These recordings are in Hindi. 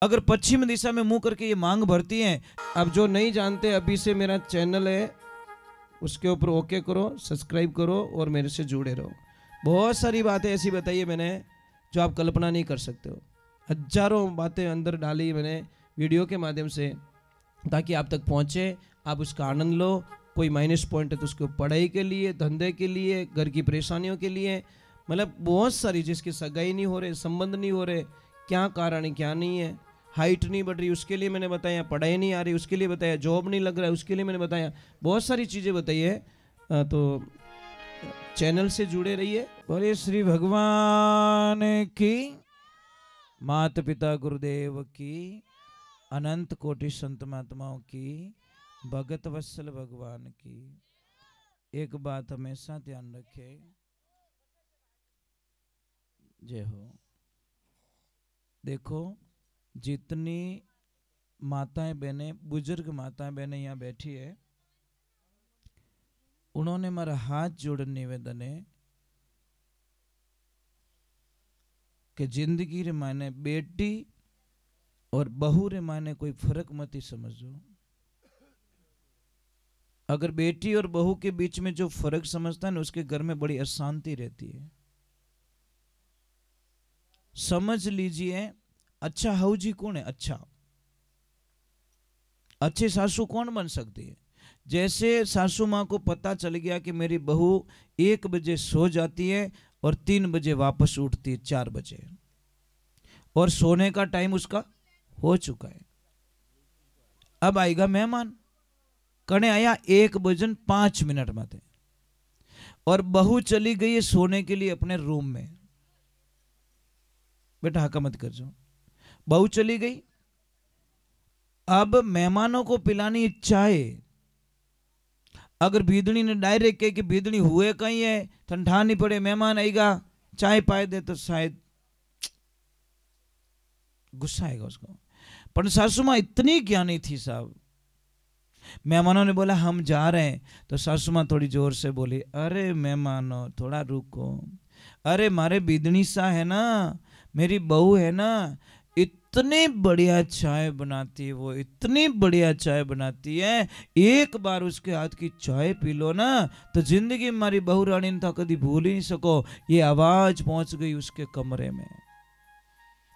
अगर पश्चिम दिशा में मुंह करके ये मांग भरती हैं। अब जो नहीं जानते, अभी से मेरा चैनल है, उसके ऊपर ओके करो, सब्सक्राइब करो और मेरे से जुड़े रहो। बहुत सारी बातें ऐसी बताई है मैंने जो आप कल्पना नहीं कर सकते हो। हजारों बातें अंदर डाली मैंने वीडियो के माध्यम से, ताकि आप तक पहुंचे, आप उसका आनंद लो। कोई माइनस पॉइंट है तो उसको पढ़ाई के लिए, धंधे के लिए, घर की परेशानियों के लिए, मतलब बहुत सारी, जिसकी सगाई नहीं हो रहे, संबंध नहीं हो रहे, क्या कारण है क्या नहीं है, हाइट नहीं बढ़ रही उसके लिए मैंने बताया, पढ़ाई नहीं आ रही उसके लिए बताया, जॉब नहीं लग रहा है उसके लिए मैंने बताया, बहुत सारी चीज़ें बताई है। तो चैनल से जुड़े रहिए। बोले श्री भगवान की, माता पिता गुरुदेव की, अनंत कोटि संत महात्माओं की, भगत वत्सल भगवान की। एक बात हमेशा ध्यान रखे, जय हो। देखो जितनी माताएं बहनें, बुजुर्ग माताएं बहनें यहाँ बैठी है, उन्होंने मेरा हाथ जोड़ निवेदन है कि जिंदगी रे मायने बेटी और बहू रे मायने कोई फर्क मत ही समझो। अगर बेटी और बहू के बीच में जो फर्क समझता है ना, उसके घर में बड़ी अशांति रहती है। समझ लीजिए, अच्छा हाउजी कौन है? अच्छे सासू कौन बन सकती है? जैसे सासू माँ को पता चल गया कि मेरी बहू 1 बजे सो जाती है और 3 बजे वापस उठती है 4 बजे, और सोने का टाइम उसका हो चुका है। अब आएगा मेहमान, कने आया 1:05 में थे, और बहू चली गई है सोने के लिए अपने रूम में। बेटा हाका मत कर जाओ, बहू चली गई। अब मेहमानों को पिलानी चाय। अगर भीदड़ी ने डायरेक्ट कहे कि भीदड़ी हुए कहीं है, ठंडा नहीं पड़े, मेहमान आएगा, चाय पाए दे, तो शायद गुस्सा आएगा उसको। पर सासू माँ इतनी ज्ञानी थी साहब, मेहमानों ने बोला हम जा रहे हैं, तो सासू माँ थोड़ी जोर से बोली, अरे मेहमानों थोड़ा रुको, अरे मारे भीदड़ी सा है ना, मेरी बहू है ना, इतनी बढ़िया चाय बनाती है वो, इतनी बढ़िया चाय बनाती है, एक बार उसके हाथ की चाय पी लो ना तो जिंदगी में मारी बहू रानी ने तो कभी भूल ही नहीं सको। ये आवाज पहुंच गई उसके कमरे में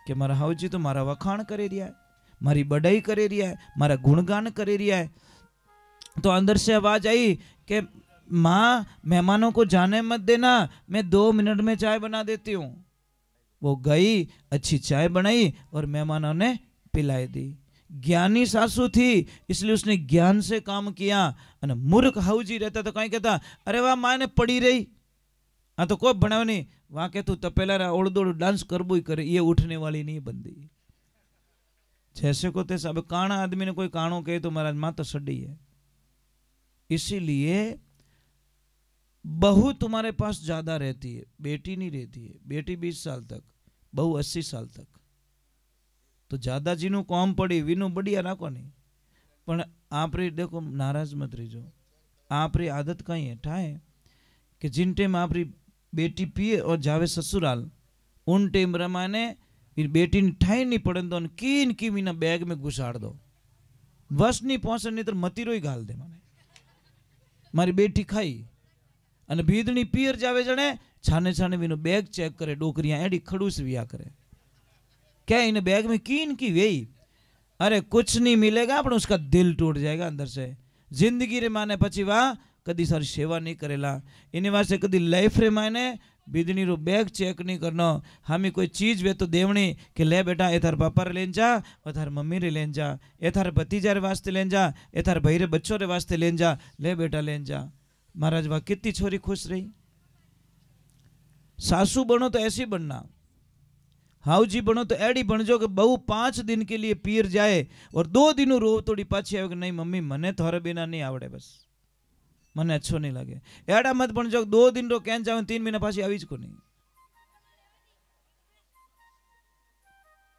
कि मारा हाउजी तो मारा वखाण करे रिया है, मारी बड़ाई करे रिया है, मारा गुणगान करे रिया है। तो अंदर से आवाज आई कि माँ मेहमानों को जाने मत देना, मैं 2 मिनट में चाय बना देती हूँ। वो गई, अच्छी चाय बनाई और मेहमानों ने पिलाई दी। ज्ञानी सासू थी इसलिए उसने ज्ञान से काम किया। और मूर्ख हाउजी रहता तो कहीं कहता, अरे वाह माँ ने पड़ी रही, हाँ तो कोई बनाव नहीं, वहां के तू तपेला ओड़ डांस करबो ही करे, ये उठने वाली नहीं बंदी। जैसे को तैसे। अब काना आदमी ने कोई कानो कहे तो महाराज माँ तो सड़ी है। इसीलिए बहू तुम्हारे पास ज्यादा रहती है, बेटी नहीं रहती है। बेटी 20 साल तक, बहू 80 साल तक। तो ज्यादा जीनू कौम पड़ी वीनू बढ़िया राखो नहीं। पण आप रे देखो, नाराज मत रहीजो, आप री आदत कहीं है ठाए कि जिन टाइम आप री बेटी पिए और जावे ससुराल, उन टाइम रमाने बेटी ने ठाई नहीं पड़े तो कीन की मीना बैग में घुसाड़ दो, बस नहीं पहुंचे, नहीं तो मतीरो ही गाल दे माने। मारी बेटी खाई અને ભીદણી પિયર જાવે જણે છાને છાને વીનો બેગ ચેક કરે, ડોકરિયા એડી ખડूस विया करे, क्या इन बैग में कीन की वेई, अरे कुछ नहीं मिलेगा पर उसका दिल टूट जाएगा अंदर से। जिंदगी रे माने पची वाह कदी सारी सेवा नहीं करेला, इन्हीं वास्ते कदी लाइफ रे माने बीदनी रो बैग चेक नहीं करना। हमें कोई चीज वे तो देवनी कि ले बेटा ए थार पापा रे लेन जा, और थार मम्मी रे लेन जा, ए थार भतीजा रे वास्ते लेन जा, ए थार भाई रे बच्चों रे वास्ते लेन जा, ले बेटा लेन जा। महाराज वाह कितनी छोरी खुश रही। सासू बनो तो ऐसी बनना, हाउजी बनो तो एडी बन जो कि बहू 5 दिन के लिए पीर जाए और 2 दिन रो तोड़ी पाछी आवे कि नहीं मम्मी मने थारे बिना नहीं आवड़े, बस मने अच्छो नहीं लगे। एड़ा मत बन जो 2 दिन रो कैन जावे 3 महीना पाछी आवीज को नहीं।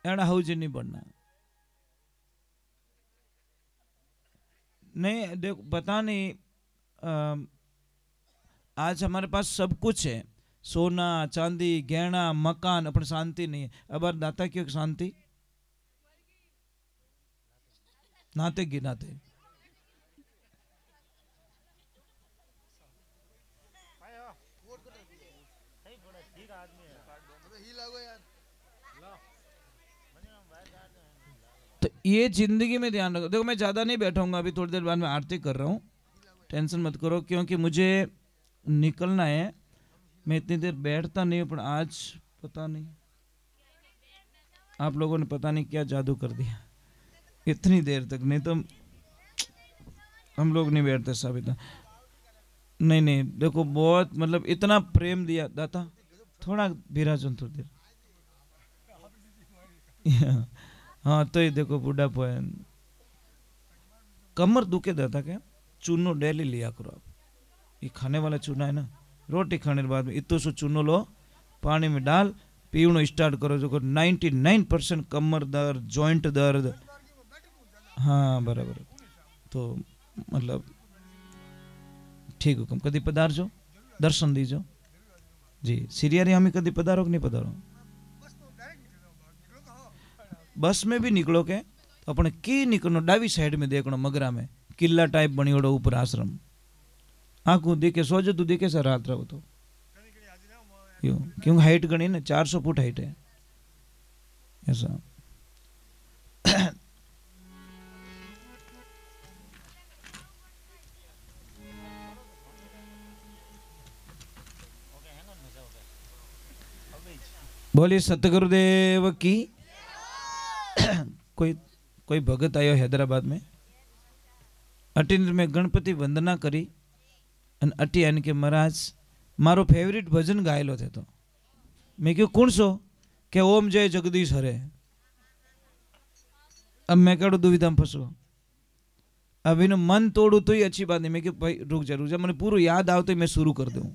एड़ा हाउजी नहीं बनना। नहीं देखो पता नहीं, आज हमारे पास सब कुछ है, सोना चांदी गहना मकान, अपन शांति नहीं है। अब दाता क्यों शांति? नाते गिनाते। तो ये जिंदगी में ध्यान रखो। देखो मैं ज्यादा नहीं बैठाऊंगा, अभी थोड़ी देर बाद में आरती कर रहा हूँ, टेंशन मत करो, क्योंकि मुझे निकलना है। मैं इतनी देर बैठता नहीं हूँ, पर आज पता नहीं आप लोगों ने पता नहीं क्या जादू कर दिया, इतनी देर तक। नहीं तो हम लोग नहीं बैठते सब इतना। नहीं नहीं देखो, बहुत मतलब इतना प्रेम दिया दाता। थोड़ा विराजन थोड़ी देर। हाँ तो ये देखो बूढ़ा पोयन कमर दुखे दाता क्या, चूनो डेली लिया करो आप। ये खाने वाला चूना है ना, रोटी खाने के बाद में इतो सो चूनो लो, पानी में डाल, पीवनो स्टार्ट करो। जो 99% कमर दर्द, जॉइंट दर्द, हाँ बराबर। तो मतलब ठीक हुकम, कदी पधारजो, दर्शन दीजो जी। सिरियारी हमें कदी पधारो कि नहीं पधारो? बस में भी निकलो के तो अपने की निकलो, डावी साइड में देखनो, मगरा में किला टाइप बनी ओडो ऊपर आश्रम, आंखों देखे सोजो तू देखे सर रात रहो तो यो, क्योंकि हाइट गणी ना 400 फुट हाइट है ऐसा। बोलिए सतगुरुदेव की। कोई कोई भगत आयो हैदराबाद में, अटीन में गणपति वंदना करी अन अटी आने के महाराज मारो फेवरेट भजन गायलो थे। तो मैं क्यों कौन सो के ओम जय जगदीश हरे। अब मैं कड़ू दुविधा में फंसो, अब इन मन तोड़ू तो ही अच्छी बात नहीं। मैं क्यों भाई रुक जा मैंने पूरा याद आओ तो मैं शुरू कर दूं।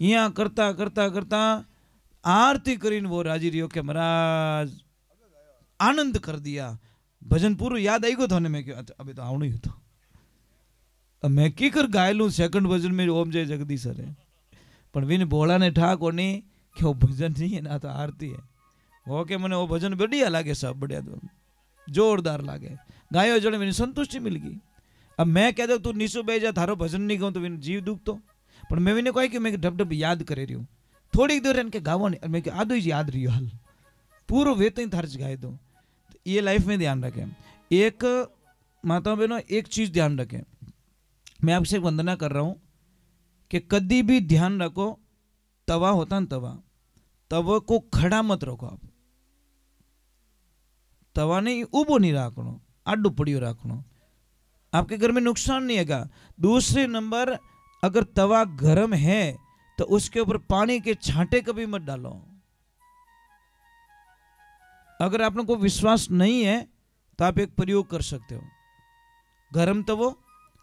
यहाँ करता करता करता आरती करीन वो राजी रियो के महाराज आनंद कर दिया। भजन पूरा याद आई गो थाने। मैं क्यों अभी तो आवणु ही तो, अब मैं की कर गायलू सेकंड भजन में ओम जय जगदीश हरे, पण विन भोला ने ठा कोनी कि वो भजन नहीं है ना तो आरती है। वो के मने वो भजन बढ़िया लागे, सब बढ़िया तो जोरदार लागे, गायो जड़े मैंने संतुष्टि मिल गई। अब मैं कह दो तू नीसो बह जा, थारो भजन नहीं गाऊं तो विन जीव दुख तो, पर मैं विने कही कि मैं ढब ढब याद करे रही हूँ थोड़ी देर इनके गावो नहीं। मैं आधो ही याद रही हाल पूरो वे तो थार गाय दो। ये लाइफ में ध्यान रखें। एक माता बहनों एक चीज ध्यान रखें, मैं आपसे वंदना कर रहा हूं कि कभी भी ध्यान रखो, तवा होता ना तवा, तवा को खड़ा मत रखो आप। तवा नहीं उबो नहीं रखनो, आडू पड़ियो रखनो, आपके घर में नुकसान नहीं है। दूसरे नंबर अगर तवा गर्म है तो उसके ऊपर पानी के छांटे कभी मत डालो। अगर आप लोगों को विश्वास नहीं है तो आप एक प्रयोग कर सकते हो।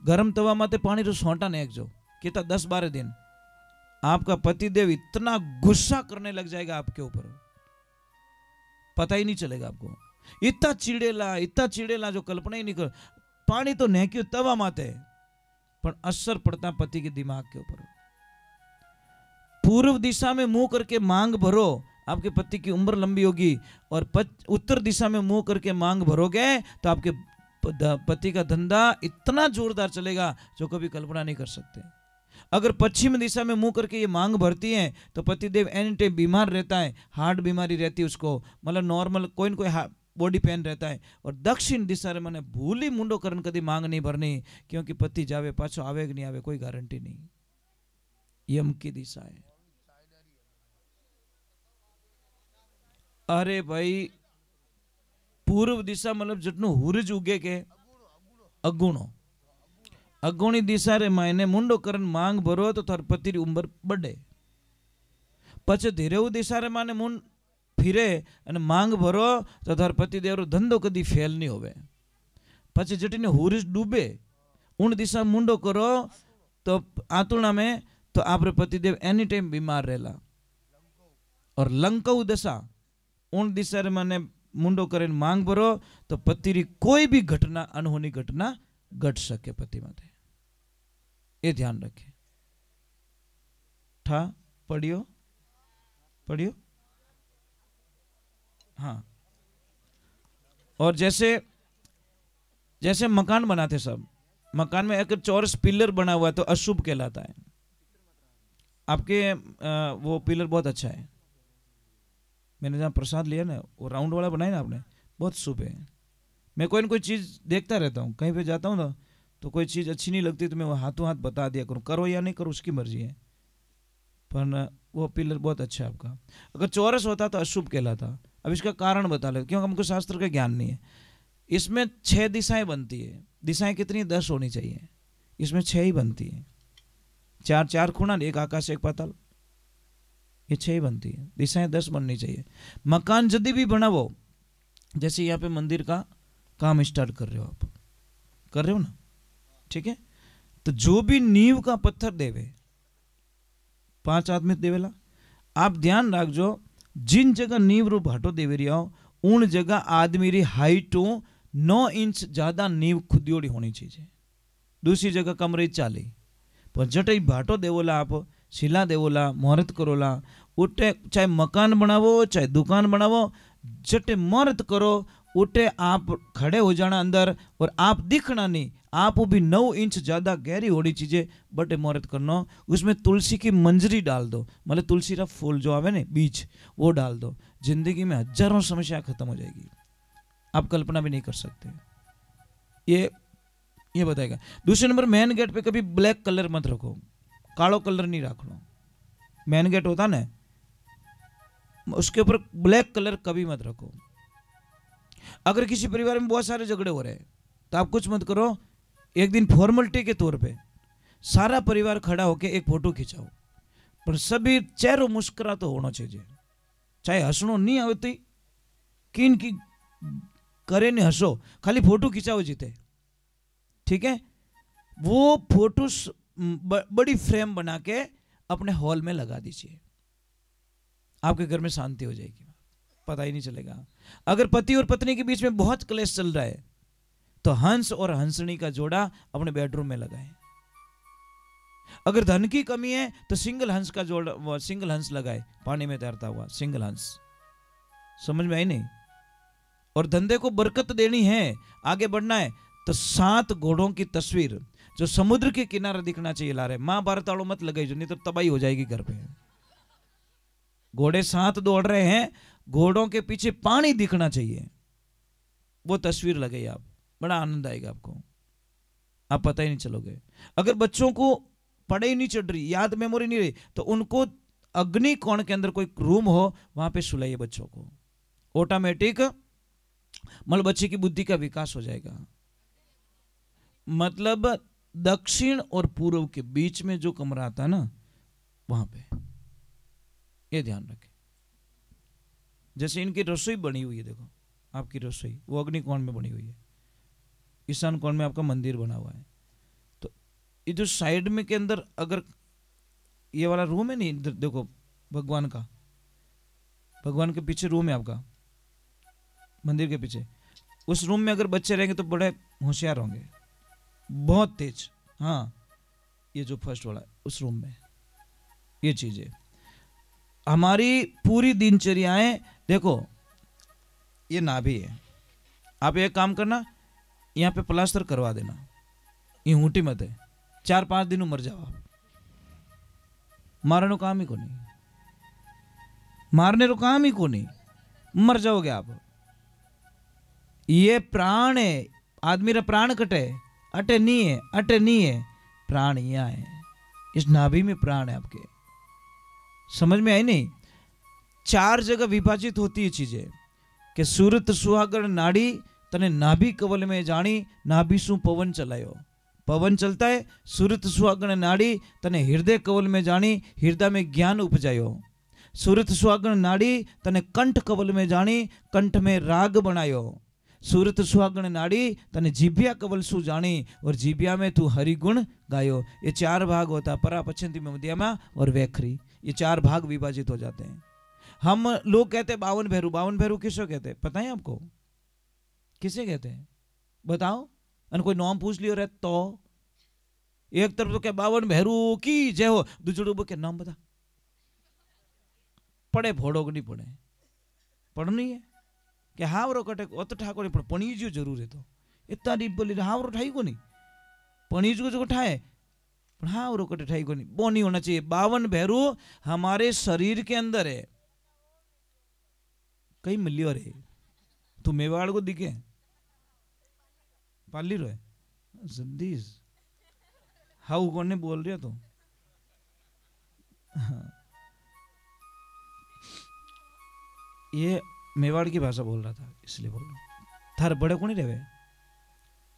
गरम तवा माते पानी रो सोंटा ने एक जो कितना 10-12 दिन आपका पतिदेव इतना गुस्सा करने लग जाएगा आपके ऊपर, पता ही नहीं चलेगा आपको। इतना चिड़ेला जो कल्पना ही नहीं कर। पानी तो नेक्यो तवा माते, पर असर पड़ता पति के दिमाग के ऊपर। पूर्व दिशा में मुंह करके मांग भरो, आपके पति की उम्र लंबी होगी। और उत्तर दिशा में मुंह करके मांग भरोगे तो आपके पति का धंधा इतना जोरदार चलेगा जो कभी कल्पना नहीं कर सकते। अगर पश्चिम दिशा में मुंह करके ये मांग भरती है तो पतिदेव एनी टाइम बीमार रहता है, हार्ट बीमारी रहती है उसको, मतलब नॉर्मल कोई न कोई बॉडी पेन रहता है। और दक्षिण दिशा में मैंने भूली मुंडो करन कभी मांग नहीं भरनी, क्योंकि पति जावे पाछो आवे कि नहीं आवे कोई गारंटी नहीं। यम की दिशा है। अरे भाई पूर्व दिशा मतलब जितनो हुरज उगे के अगुणी दिशा रे मायने मुंडो करन मांग भरो तो थार पति री उम्र बढ़े। पछे धीरे दिशा रे माने मुंड फिरे अने मांग भरो तो थार पति देव धंधो कदी फेल नहीं होवे। पछे जटीने हुरज डूबे उन दिशा मुंडो करो तो आतुणा में तो आपरे पतिदेव एनी टाइम बीमार रहेला। और लंकऊ दशा उन दिशा रे माने मुंडो करीने मांग भरो तो पति री कोई भी घटना अनहोनी घटना घट सके पति माटे, ये ध्यान रखे। ठा पढ़ियो हाँ। और जैसे जैसे मकान बनाते सब, मकान में अगर चौरस पिलर बना हुआ है तो अशुभ कहलाता है। आपके वो पिलर बहुत अच्छा है, मैंने जहाँ प्रसाद लिया ना वो राउंड वाला बनाया ना आपने, बहुत शुभ है। मैं कोई ना कोई चीज़ देखता रहता हूँ, कहीं पे जाता हूँ ना तो कोई चीज़ अच्छी नहीं लगती तो मैं वो हाथों हाथ बता दिया करूँ, करो या नहीं करो उसकी मर्जी है, पर वो पिलर बहुत अच्छा है आपका। अगर चौरस होता तो अशुभ कहलाता। अब इसका कारण बता ले, क्योंकि हमको शास्त्र का ज्ञान नहीं है। इसमें 6 दिशाएं बनती है, दिशाएं कितनी 10 होनी चाहिए, इसमें 6 ही बनती है। 4 खूणा, एक आकाश एक पाताल, ये 6 ही बनती है, दिशाएं 10 बननी चाहिए। मकान यदि भी बनावो, जैसे यहाँ पे मंदिर का काम स्टार्ट कर रहे हो आप, कर रहे हो ना, ठीक है, तो जो भी नींव का पत्थर देवे 5 आदमी देवेला, आप ध्यान रखो जिन जगह नींव रो भाटो देवे रहा हो उन जगह आदमी री हाइट 9 इंच ज्यादा नींव खुदियोड़ी होनी चाहिए। दूसरी जगह कम रही 40, पर जटे भाटो देवोला आप शिला देवोला मुहूर्त करोला, उठे चाहे मकान बनावो चाहे दुकान बनावो, जटे मुहूर्त करो उठे आप खड़े हो जाना अंदर और आप दिखना नहीं, आप भी 9 इंच ज्यादा गहरी होनी चीजें बटे मुहूर्त करना। उसमें तुलसी की मंजरी डाल दो, मतलब तुलसी का फूल जो आवे ना बीज वो डाल दो, जिंदगी में हजारों समस्या खत्म हो जाएगी, आप कल्पना भी नहीं कर सकते। ये बताएगा। दूसरे नंबर, मेन गेट पे कभी ब्लैक कलर मत रखो, कालो कलर नहीं रखना। मेन गेट होता ना उसके ऊपर ब्लैक कलर कभी मत रखो। अगर किसी परिवार में बहुत सारे झगड़े हो रहे हैं तो आप कुछ मत करो, एक दिन फॉर्मेलिटी के तौर पे सारा परिवार खड़ा होके एक फोटो खिंचाओ, पर सभी चेहरों मुस्कुरा तो होना चाहिए, चाहे हंसनो नहीं आवती किन की करे नहीं हंसो, खाली फोटो खिंचाओ जीते, ठीक है। वो फोटो बड़ी फ्रेम बना के अपने हॉल में लगा दीजिए, आपके घर में शांति हो जाएगी, पता ही नहीं चलेगा। अगर पति और पत्नी के बीच में बहुत क्लेश चल रहा है तो हंस और हंसनी का जोड़ा अपने बेडरूम में लगाएं। अगर धन की कमी है तो सिंगल हंस का जोड़ा, सिंगल हंस लगाए, पानी में तैरता हुआ सिंगल हंस। समझ में आई नहीं? और धंधे को बरकत देनी है, आगे बढ़ना है, तो 7 घोड़ों की तस्वीर जो समुद्र के किनारे दिखना चाहिए ला रहे। महाभारत वालों मत लगाई जो, नहीं तो तबाही हो जाएगी घर पे। घोड़े 7 दौड़ रहे हैं, घोड़ों के पीछे पानी दिखना चाहिए, वो तस्वीर लगाइए आप, बड़ा आनंद आएगा आपको, आप पता ही नहीं चलोगे। अगर बच्चों को पढ़ाई नहीं चढ़ रही, याद मेमोरी नहीं रही, तो उनको अग्नि कोण के अंदर कोई रूम हो वहां पे सुलाइए बच्चों को, ऑटोमेटिक मतलब बच्चे की बुद्धि का विकास हो जाएगा। मतलब दक्षिण और पूर्व के बीच में जो कमरा आता है ना वहां पे, ये ध्यान रखें। जैसे इनकी रसोई बनी हुई है, देखो आपकी रसोई वो अग्नि कोण में बनी हुई है, ईशान कोण में आपका मंदिर बना हुआ है, तो ये जो साइड में के अंदर अगर ये वाला रूम है नहीं, देखो भगवान का, भगवान के पीछे रूम है आपका मंदिर के पीछे, उस रूम में अगर बच्चे रहेंगे तो बड़े होशियार होंगे, बहुत तेज। हाँ, ये जो फर्स्ट वाला उस रूम में, ये चीजें हमारी पूरी दिनचर्याएं, देखो ये नाभि है, आप एक काम करना, यहाँ पे प्लास्टर करवा देना, ये ऊँटी मत है, 4-5 दिन मर जाओ आप, मारने को काम ही को नहीं, मारने को काम ही को नहीं, मर जाओगे आप। ये प्राण है, आदमी रा प्राण कटे, अटे नहीं है, अटे नहीं है, प्राण यहाँ है, इस नाभि में प्राण है आपके। समझ में आई नहीं? 4 जगह विभाजित होती है चीजें कि सूरत सुहागण नाड़ी तने नाभि कवल में जानी, नाभि सु पवन चलायो, पवन चलता है, सूरत सुहागण नाड़ी तने हृदय कवल में जानी, हृदय में ज्ञान उपजायो, सूरत सुहागण नाड़ी तने कंठ कवल में जानी, कंठ में राग बनायो, सूरत सुहागण नाड़ी तने जीभिया कवल सु जानी, और जीभिया में तू हरिगुण गायो। ये 4 भाग होता, परा पश्चिम मध्यमा और वैखरी, ये 4 भाग विभाजित हो जाते हैं। हम लोग कहते हैं 52 भैरू, 52 भैरू किसको कहते हैं पता है आपको? किसे कहते हैं बताओ? अन कोई नाम पूछ लियो रे तो एक तरफ तो क्या 52 भैरू की जय हो, दूसरे के नाम बता, पढ़े फोड़ो नहीं पढ़े, पढ़नी है कि हाँ वो कटे तो ठाकुर पणीज्यो जरूर है, तो इतना डीप बोली हावरो ठाई को नहीं पनीज को जो ठाए पर हावरो कटे ठाई को नहीं वो नहीं होना चाहिए। 52 भैरू हमारे शरीर के अंदर है। कई मिलियो रे तू मेवाड़ को दिखे पाली रो है जद्दीज हाउ कौन बोल रहे तो ये मेवाड़ की भाषा बोल रहा था इसलिए बोल रहा। थार बड़े कौन रहे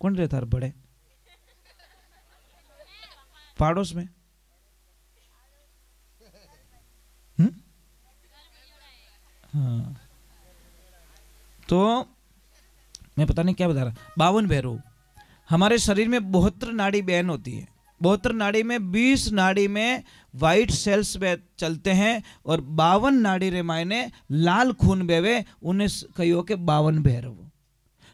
कौन रहे थार बड़े पाड़ोस में हाँ तो मैं पता नहीं क्या बता रहा। 52 भैरू हमारे शरीर में 72 नाड़ी बहन होती है। 72 नाड़ी में 20 नाड़ी में वाइट सेल्स चलते हैं और 52 नाड़ी रे मायने लाल खून बेवे उन्हें कहियो के 52 भैरव।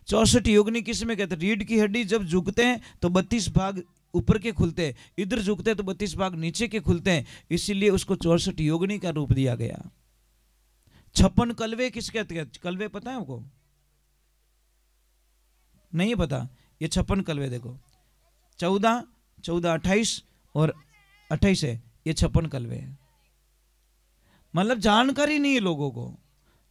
64 योगिनी किस में कहते हैं? रीढ़ की हड्डी जब झुकते हैं तो 32 भाग ऊपर के खुलते हैं, इधर झुकते हैं तो 32 भाग नीचे के खुलते हैं, इसीलिए उसको 64 योगिनी का रूप दिया गया। 56 कलवे किस कहते हैं? कलवे पता है आपको? नहीं पता? ये 56 कलवे देखो 14 28 और 28 है, ये 56 कलवे है। मतलब जानकारी नहीं है लोगों को।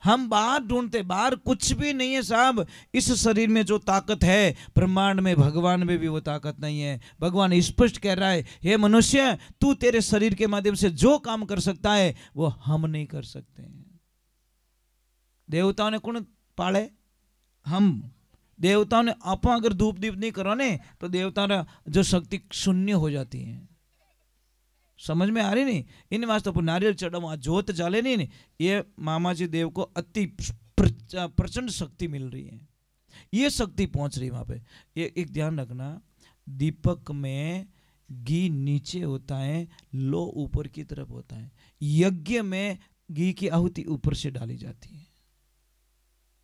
हम बाहर ढूंढते, बाहर कुछ भी नहीं है साहब। इस शरीर में जो ताकत है ब्रह्मांड में, भगवान में भी वो ताकत नहीं है। भगवान स्पष्ट कह रहा है, हे मनुष्य तू तेरे शरीर के माध्यम से जो काम कर सकता है वो हम नहीं कर सकते हैं। देवताओं ने कौन पाले? हम। देवताओं ने आप अगर धूप दीप नहीं करो ने तो देवताओं जो शक्ति शून्य हो जाती है। समझ में आ रही नहीं? इन वास्ते तो नारियल चढ़ाओ, जोत जाले नहीं, ये मामा जी देव को अति प्रचंड शक्ति मिल रही है। ये शक्ति पहुंच रही वहां पे। ये एक ध्यान रखना, दीपक में घी नीचे होता है, लो ऊपर की तरफ होता है। यज्ञ में घी की आहुति ऊपर से डाली जाती है।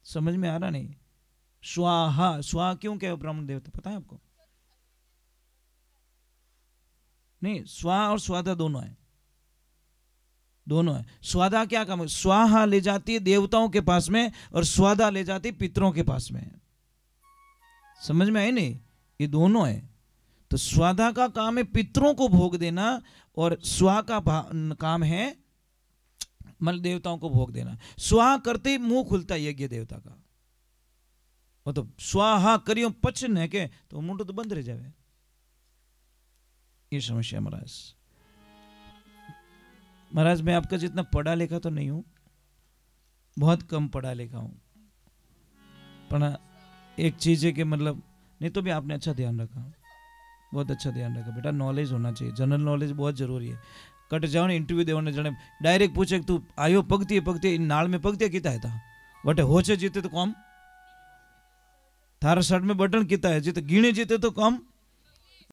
समझ में आ रहा नहीं? स्वाहा, स्वाहा क्यों कहे ब्राह्मण देवता पता है आपको? नहीं, स्वाहा और स्वादा दोनों है, दोनों है। स्वादा क्या काम है? स्वाहा ले जाती है देवताओं के पास में और स्वादा ले जाती है पितरों के पास में। समझ में आई नहीं? ये दोनों है। तो स्वादा का काम है पितरों को भोग देना और स्वा का काम है मल देवताओं को भोग देना। स्वाहा करते ही मुंह खुलता है यज्ञ देवता का। वो तो स्वाहा करियो पचन है के तो मुंड तो बंद रह जाए। ये समस्या महाराज। महाराज मैं आपका जितना पढ़ा लिखा तो नहीं हूं, बहुत कम पढ़ा लिखा हूं, पर एक चीज है कि मतलब नहीं तो भी आपने अच्छा ध्यान रखा, बहुत अच्छा ध्यान रखा बेटा। नॉलेज होना चाहिए, जनरल नॉलेज बहुत जरूरी है। कट जाओ ने इंटरव्यू देने जने डायरेक्ट पूछे तू आयो पगती नाल में पगती किता है था बटे होचे जीते तो कम, थारा शर्ट में बटन किता है जीते गिणे जीते तो कम,